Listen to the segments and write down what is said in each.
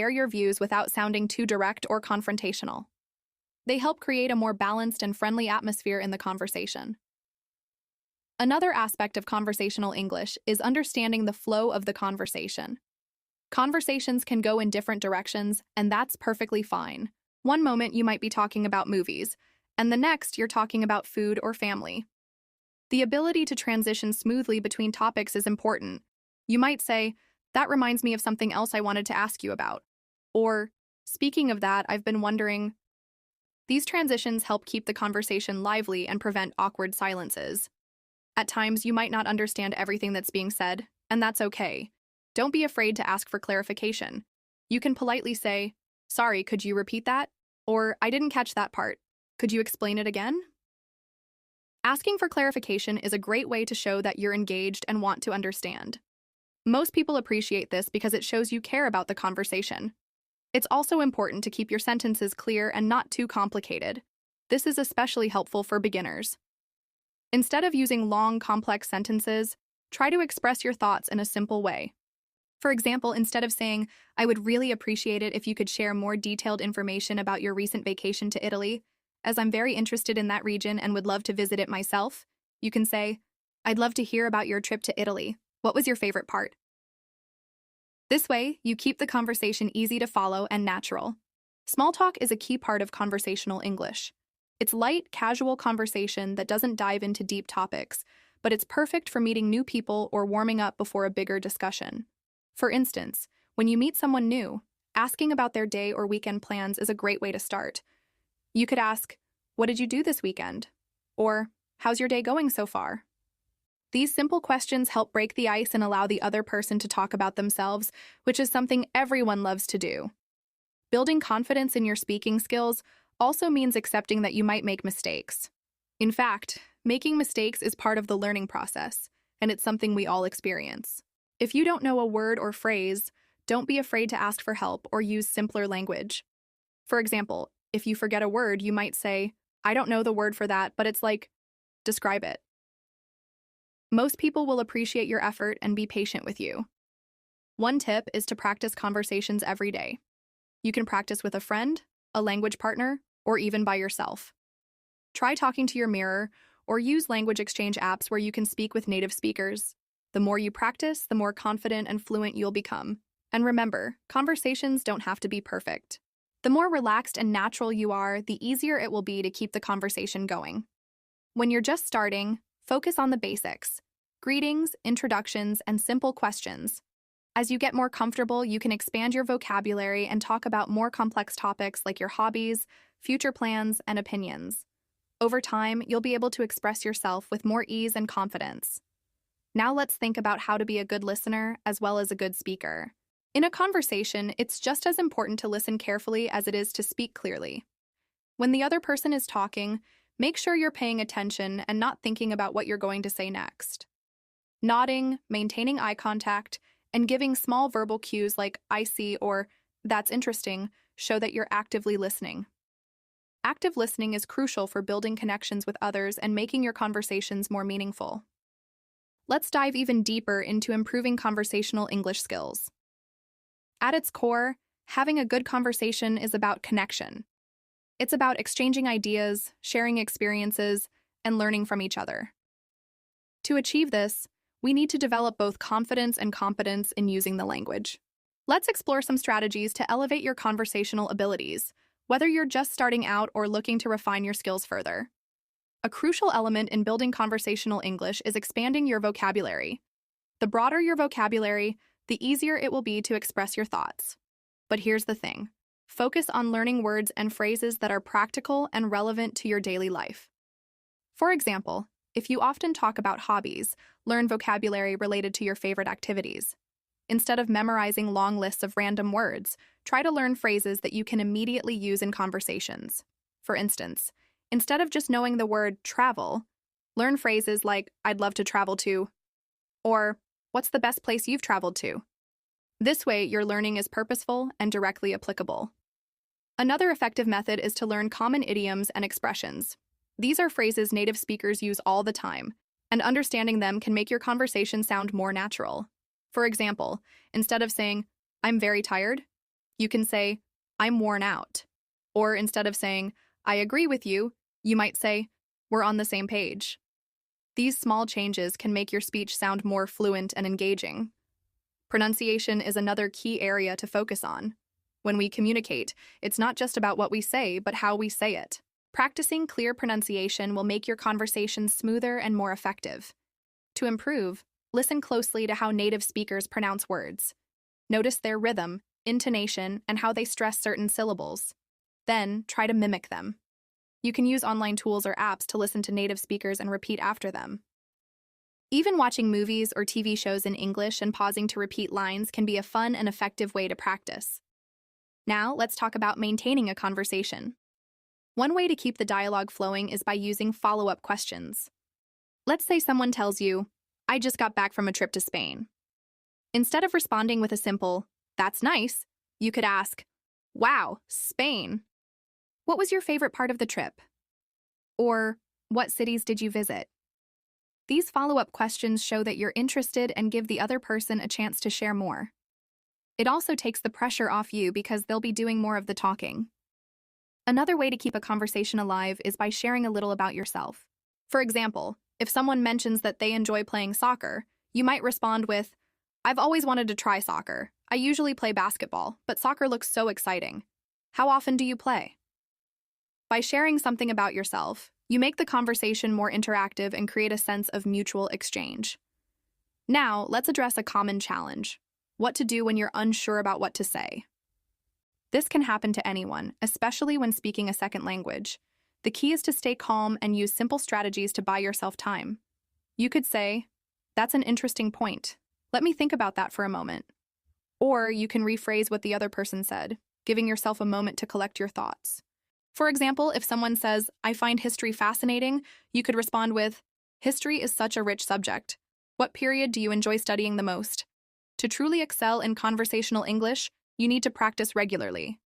share your views without sounding too direct or confrontational. They help create a more balanced and friendly atmosphere in the conversation. Another aspect of conversational English is understanding the flow of the conversation. Conversations can go in different directions, and that's perfectly fine. One moment you might be talking about movies, and the next you're talking about food or family. The ability to transition smoothly between topics is important. You might say, "That reminds me of something else I wanted to ask you about." Or, "Speaking of that, I've been wondering." These transitions help keep the conversation lively and prevent awkward silences. At times, you might not understand everything that's being said, and that's okay. Don't be afraid to ask for clarification. You can politely say, "Sorry, could you repeat that?" Or, "I didn't catch that part. Could you explain it again?" Asking for clarification is a great way to show that you're engaged and want to understand. Most people appreciate this because it shows you care about the conversation. It's also important to keep your sentences clear and not too complicated. This is especially helpful for beginners. Instead of using long, complex sentences, try to express your thoughts in a simple way. For example, instead of saying, "I would really appreciate it if you could share more detailed information about your recent vacation to Italy, as I'm very interested in that region and would love to visit it myself," you can say, "I'd love to hear about your trip to Italy. What was your favorite part?" This way, you keep the conversation easy to follow and natural. Small talk is a key part of conversational English. It's light, casual conversation that doesn't dive into deep topics, but it's perfect for meeting new people or warming up before a bigger discussion. For instance, when you meet someone new, asking about their day or weekend plans is a great way to start. You could ask, "What did you do this weekend?" Or, "How's your day going so far?" These simple questions help break the ice and allow the other person to talk about themselves, which is something everyone loves to do. Building confidence in your speaking skills also means accepting that you might make mistakes. In fact, making mistakes is part of the learning process, and it's something we all experience. If you don't know a word or phrase, don't be afraid to ask for help or use simpler language. For example, if you forget a word, you might say, "I don't know the word for that, but it's like," describe it. Most people will appreciate your effort and be patient with you. One tip is to practice conversations every day. You can practice with a friend, a language partner, or even by yourself. Try talking to your mirror or use language exchange apps where you can speak with native speakers. The more you practice, the more confident and fluent you'll become. And remember, conversations don't have to be perfect. The more relaxed and natural you are, the easier it will be to keep the conversation going. When you're just starting, focus on the basics: greetings, introductions, and simple questions. As you get more comfortable, you can expand your vocabulary and talk about more complex topics like your hobbies, future plans, and opinions. Over time, you'll be able to express yourself with more ease and confidence. Now let's think about how to be a good listener as well as a good speaker. In a conversation, it's just as important to listen carefully as it is to speak clearly. When the other person is talking, make sure you're paying attention and not thinking about what you're going to say next. Nodding, maintaining eye contact, and giving small verbal cues like "I see" or "That's interesting" show that you're actively listening. Active listening is crucial for building connections with others and making your conversations more meaningful. Let's dive even deeper into improving conversational English skills. At its core, having a good conversation is about connection. It's about exchanging ideas, sharing experiences, and learning from each other. To achieve this, we need to develop both confidence and competence in using the language. Let's explore some strategies to elevate your conversational abilities, whether you're just starting out or looking to refine your skills further. A crucial element in building conversational English is expanding your vocabulary. The broader your vocabulary, the easier it will be to express your thoughts. But here's the thing: focus on learning words and phrases that are practical and relevant to your daily life. For example, if you often talk about hobbies, learn vocabulary related to your favorite activities. Instead of memorizing long lists of random words, try to learn phrases that you can immediately use in conversations. For instance, instead of just knowing the word travel, learn phrases like "I'd love to travel to," or "What's the best place you've traveled to?" This way, your learning is purposeful and directly applicable. Another effective method is to learn common idioms and expressions. These are phrases native speakers use all the time, and understanding them can make your conversation sound more natural. For example, instead of saying, "I'm very tired," You can say, I'm worn out. Or instead of saying, I agree with you, you might say, we're on the same page. These small changes can make your speech sound more fluent and engaging. Pronunciation is another key area to focus on. When we communicate, it's not just about what we say, but how we say it. Practicing clear pronunciation will make your conversation smoother and more effective. To improve, listen closely to how native speakers pronounce words. Notice their rhythm, intonation, and how they stress certain syllables. Then, try to mimic them. You can use online tools or apps to listen to native speakers and repeat after them. Even watching movies or TV shows in English and pausing to repeat lines can be a fun and effective way to practice. Now, let's talk about maintaining a conversation. One way to keep the dialogue flowing is by using follow-up questions. Let's say someone tells you, I just got back from a trip to Spain. Instead of responding with a simple, that's nice, you could ask, wow, Spain. What was your favorite part of the trip? Or, what cities did you visit? These follow-up questions show that you're interested and give the other person a chance to share more. It also takes the pressure off you because they'll be doing more of the talking. Another way to keep a conversation alive is by sharing a little about yourself. For example, if someone mentions that they enjoy playing soccer, you might respond with, I've always wanted to try soccer. I usually play basketball, but soccer looks so exciting. How often do you play? By sharing something about yourself, you make the conversation more interactive and create a sense of mutual exchange. Now, let's address a common challenge: what to do when you're unsure about what to say. This can happen to anyone, especially when speaking a second language. The key is to stay calm and use simple strategies to buy yourself time. You could say, that's an interesting point. Let me think about that for a moment. Or you can rephrase what the other person said, giving yourself a moment to collect your thoughts. For example, if someone says, I find history fascinating, you could respond with, history is such a rich subject. What period do you enjoy studying the most? To truly excel in conversational English, you need to practice regularly.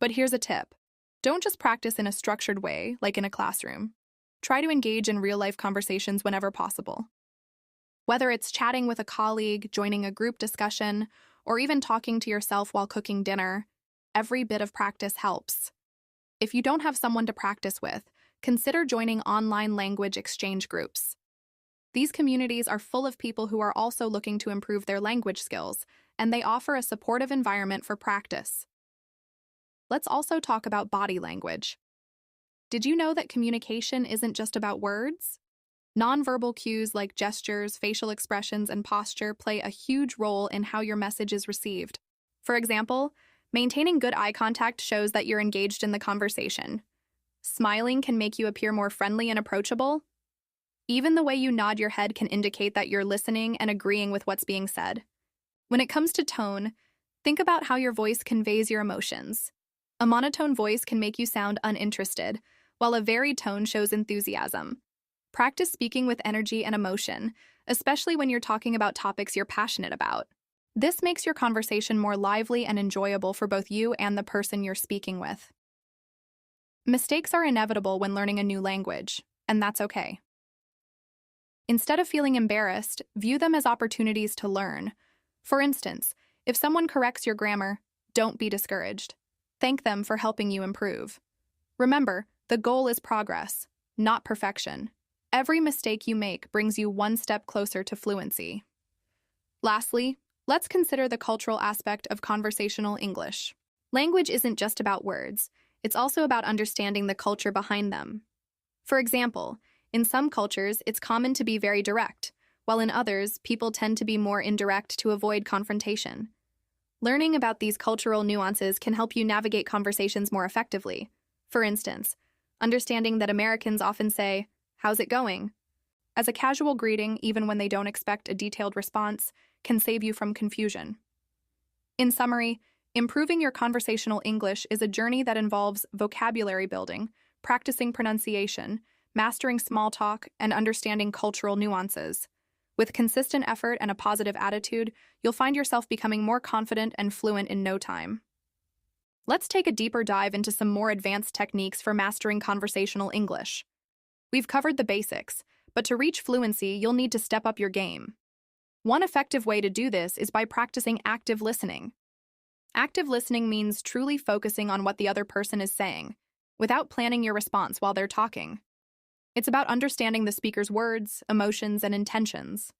But here's a tip. Don't just practice in a structured way, like in a classroom. Try to engage in real-life conversations whenever possible. Whether it's chatting with a colleague, joining a group discussion, or even talking to yourself while cooking dinner, every bit of practice helps. If you don't have someone to practice with, consider joining online language exchange groups. These communities are full of people who are also looking to improve their language skills, and they offer a supportive environment for practice. Let's also talk about body language. Did you know that communication isn't just about words? Nonverbal cues like gestures, facial expressions, and posture play a huge role in how your message is received. For example, maintaining good eye contact shows that you're engaged in the conversation. Smiling can make you appear more friendly and approachable. Even the way you nod your head can indicate that you're listening and agreeing with what's being said. When it comes to tone, think about how your voice conveys your emotions. A monotone voice can make you sound uninterested, while a varied tone shows enthusiasm. Practice speaking with energy and emotion, especially when you're talking about topics you're passionate about. This makes your conversation more lively and enjoyable for both you and the person you're speaking with. Mistakes are inevitable when learning a new language, and that's okay. Instead of feeling embarrassed, view them as opportunities to learn. For instance, if someone corrects your grammar, don't be discouraged. Thank them for helping you improve. Remember, the goal is progress, not perfection. Every mistake you make brings you one step closer to fluency. Lastly, let's consider the cultural aspect of conversational English. Language isn't just about words, it's also about understanding the culture behind them. For example, in some cultures, it's common to be very direct, while in others, people tend to be more indirect to avoid confrontation. Learning about these cultural nuances can help you navigate conversations more effectively. For instance, understanding that Americans often say, "How's it going?" as a casual greeting, even when they don't expect a detailed response, can save you from confusion. In summary, improving your conversational English is a journey that involves vocabulary building, practicing pronunciation, mastering small talk, and understanding cultural nuances. With consistent effort and a positive attitude, you'll find yourself becoming more confident and fluent in no time. Let's take a deeper dive into some more advanced techniques for mastering conversational English. We've covered the basics, but to reach fluency, you'll need to step up your game. One effective way to do this is by practicing active listening. Active listening means truly focusing on what the other person is saying, without planning your response while they're talking. It's about understanding the speaker's words, emotions, and intentions.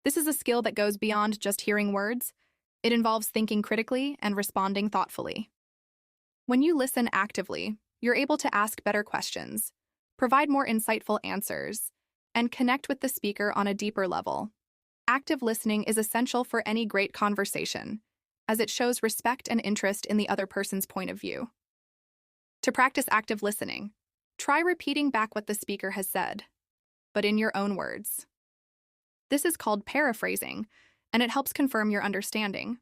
This is a skill that goes beyond just hearing words. It involves thinking critically and responding thoughtfully. When you listen actively, you're able to ask better questions, provide more insightful answers, and connect with the speaker on a deeper level. Active listening is essential for any great conversation, as it shows respect and interest in the other person's point of view. To practice active listening, try repeating back what the speaker has said, but in your own words. This is called paraphrasing, and it helps confirm your understanding.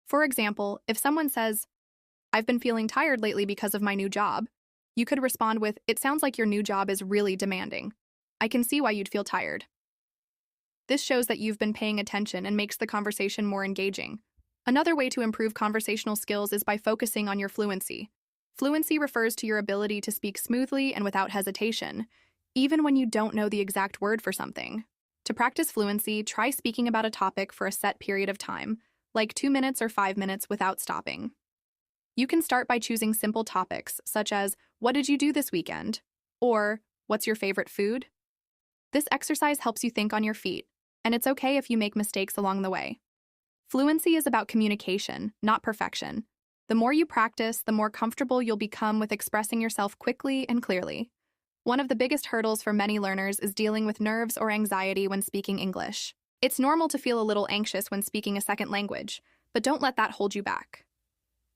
For example, if someone says, "I've been feeling tired lately because of my new job," you could respond with, "It sounds like your new job is really demanding. I can see why you'd feel tired." This shows that you've been paying attention and makes the conversation more engaging. Another way to improve conversational skills is by focusing on your fluency. Fluency refers to your ability to speak smoothly and without hesitation, even when you don't know the exact word for something. To practice fluency, try speaking about a topic for a set period of time, like 2 minutes or 5 minutes without stopping. You can start by choosing simple topics, such as, "What did you do this weekend?" or "What's your favorite food?" This exercise helps you think on your feet, and it's okay if you make mistakes along the way. Fluency is about communication, not perfection. The more you practice, the more comfortable you'll become with expressing yourself quickly and clearly. One of the biggest hurdles for many learners is dealing with nerves or anxiety when speaking English. It's normal to feel a little anxious when speaking a second language, but don't let that hold you back.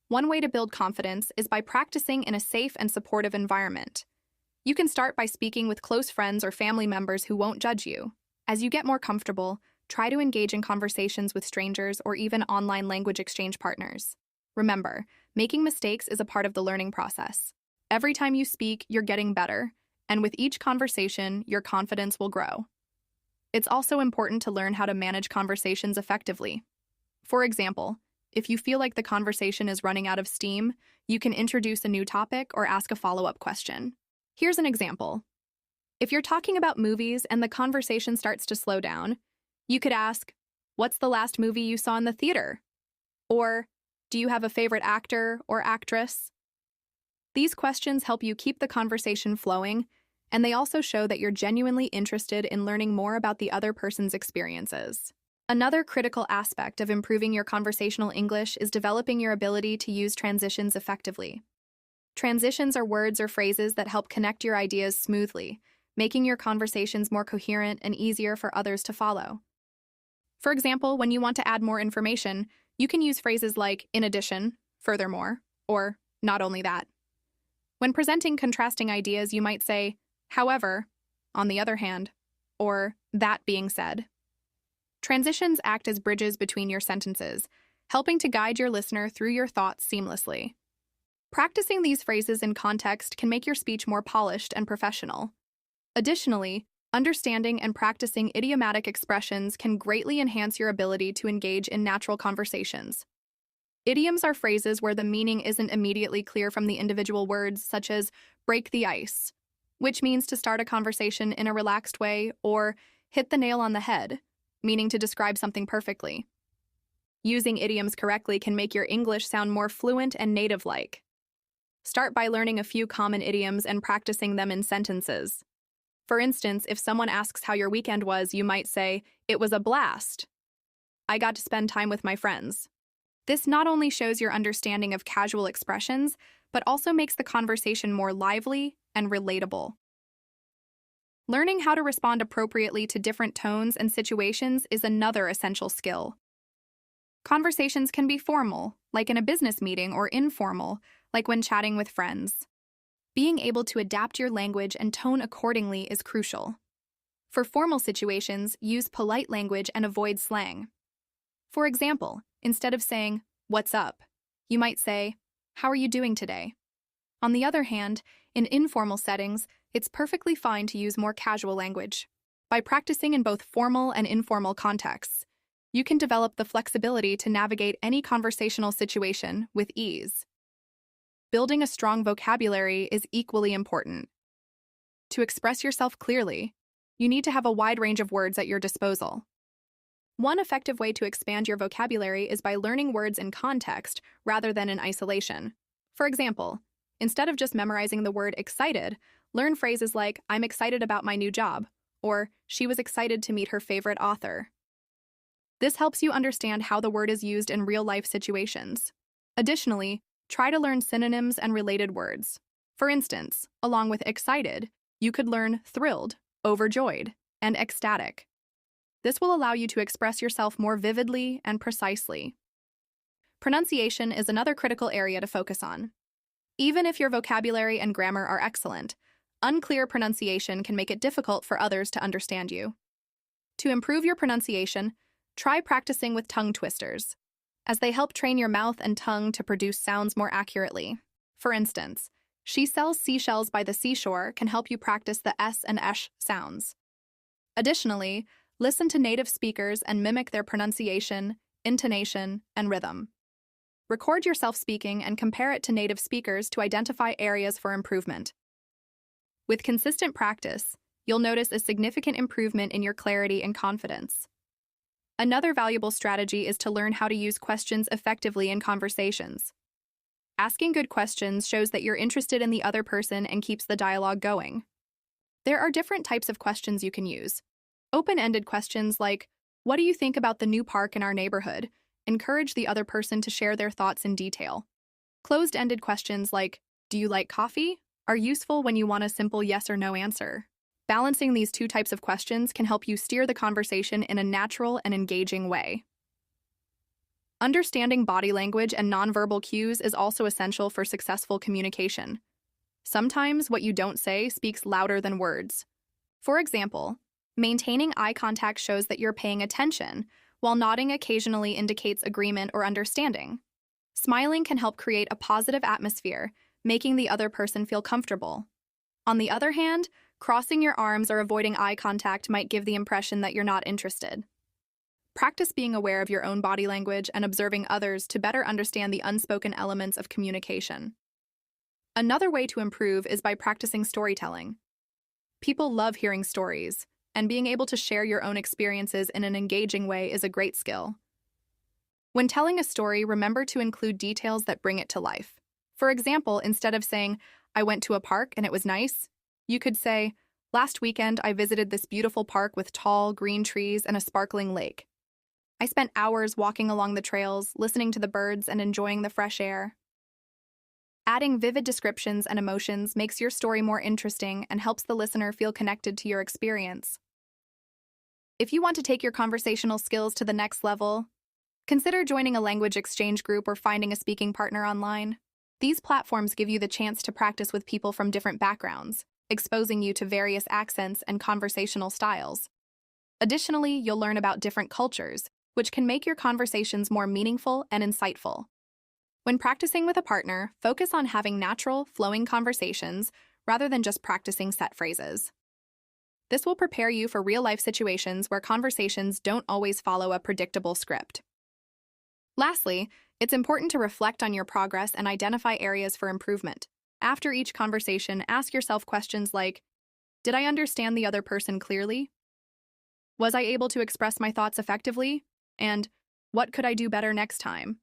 One way to build confidence is by practicing in a safe and supportive environment. You can start by speaking with close friends or family members who won't judge you. As you get more comfortable, try to engage in conversations with strangers or even online language exchange partners. Remember, making mistakes is a part of the learning process. Every time you speak, you're getting better, and with each conversation, your confidence will grow. It's also important to learn how to manage conversations effectively. For example, if you feel like the conversation is running out of steam, you can introduce a new topic or ask a follow-up question. Here's an example. If you're talking about movies and the conversation starts to slow down, you could ask, "What's the last movie you saw in the theater?" Or, "Do you have a favorite actor or actress?" These questions help you keep the conversation flowing, and they also show that you're genuinely interested in learning more about the other person's experiences. Another critical aspect of improving your conversational English is developing your ability to use transitions effectively. Transitions are words or phrases that help connect your ideas smoothly, making your conversations more coherent and easier for others to follow. For example, when you want to add more information, you can use phrases like "in addition," "furthermore," or "not only that." When presenting contrasting ideas, you might say, "However," "on the other hand," or "that being said." Transitions act as bridges between your sentences, helping to guide your listener through your thoughts seamlessly. Practicing these phrases in context can make your speech more polished and professional. Additionally, understanding and practicing idiomatic expressions can greatly enhance your ability to engage in natural conversations. Idioms are phrases where the meaning isn't immediately clear from the individual words, such as "break the ice," which means to start a conversation in a relaxed way, or "hit the nail on the head," meaning to describe something perfectly. Using idioms correctly can make your English sound more fluent and native-like. Start by learning a few common idioms and practicing them in sentences. For instance, if someone asks how your weekend was, you might say, "It was a blast. I got to spend time with my friends." This not only shows your understanding of casual expressions, but also makes the conversation more lively and relatable. Learning how to respond appropriately to different tones and situations is another essential skill. Conversations can be formal, like in a business meeting, or informal, like when chatting with friends. Being able to adapt your language and tone accordingly is crucial. For formal situations, use polite language and avoid slang. For example, instead of saying, "What's up?" you might say, "How are you doing today?" On the other hand, in informal settings, it's perfectly fine to use more casual language. By practicing in both formal and informal contexts, you can develop the flexibility to navigate any conversational situation with ease. Building a strong vocabulary is equally important. To express yourself clearly, you need to have a wide range of words at your disposal. One effective way to expand your vocabulary is by learning words in context rather than in isolation. For example, instead of just memorizing the word excited, learn phrases like, I'm excited about my new job, or she was excited to meet her favorite author. This helps you understand how the word is used in real-life situations. Additionally, try to learn synonyms and related words. For instance, along with excited, you could learn thrilled, overjoyed, and ecstatic. This will allow you to express yourself more vividly and precisely. Pronunciation is another critical area to focus on. Even if your vocabulary and grammar are excellent, unclear pronunciation can make it difficult for others to understand you. To improve your pronunciation, try practicing with tongue twisters, as they help train your mouth and tongue to produce sounds more accurately. For instance, she sells seashells by the seashore can help you practice the S and sh sounds. Additionally, listen to native speakers and mimic their pronunciation, intonation, and rhythm. Record yourself speaking and compare it to native speakers to identify areas for improvement. With consistent practice, you'll notice a significant improvement in your clarity and confidence. Another valuable strategy is to learn how to use questions effectively in conversations. Asking good questions shows that you're interested in the other person and keeps the dialogue going. There are different types of questions you can use. Open-ended questions like, what do you think about the new park in our neighborhood? Encourage the other person to share their thoughts in detail. Closed-ended questions like, do you like coffee? Are useful when you want a simple yes or no answer. Balancing these two types of questions can help you steer the conversation in a natural and engaging way. Understanding body language and nonverbal cues is also essential for successful communication. Sometimes what you don't say speaks louder than words. For example, maintaining eye contact shows that you're paying attention, while nodding occasionally indicates agreement or understanding. Smiling can help create a positive atmosphere, making the other person feel comfortable. On the other hand, crossing your arms or avoiding eye contact might give the impression that you're not interested. Practice being aware of your own body language and observing others to better understand the unspoken elements of communication. Another way to improve is by practicing storytelling. People love hearing stories, and being able to share your own experiences in an engaging way is a great skill. When telling a story, remember to include details that bring it to life. For example, instead of saying, I went to a park and it was nice, you could say, last weekend I visited this beautiful park with tall, green trees and a sparkling lake. I spent hours walking along the trails, listening to the birds and enjoying the fresh air. Adding vivid descriptions and emotions makes your story more interesting and helps the listener feel connected to your experience. If you want to take your conversational skills to the next level, consider joining a language exchange group or finding a speaking partner online. These platforms give you the chance to practice with people from different backgrounds, exposing you to various accents and conversational styles. Additionally, you'll learn about different cultures, which can make your conversations more meaningful and insightful. When practicing with a partner, focus on having natural, flowing conversations rather than just practicing set phrases. This will prepare you for real-life situations where conversations don't always follow a predictable script. Lastly, it's important to reflect on your progress and identify areas for improvement. After each conversation, ask yourself questions like, did I understand the other person clearly? Was I able to express my thoughts effectively? And what could I do better next time?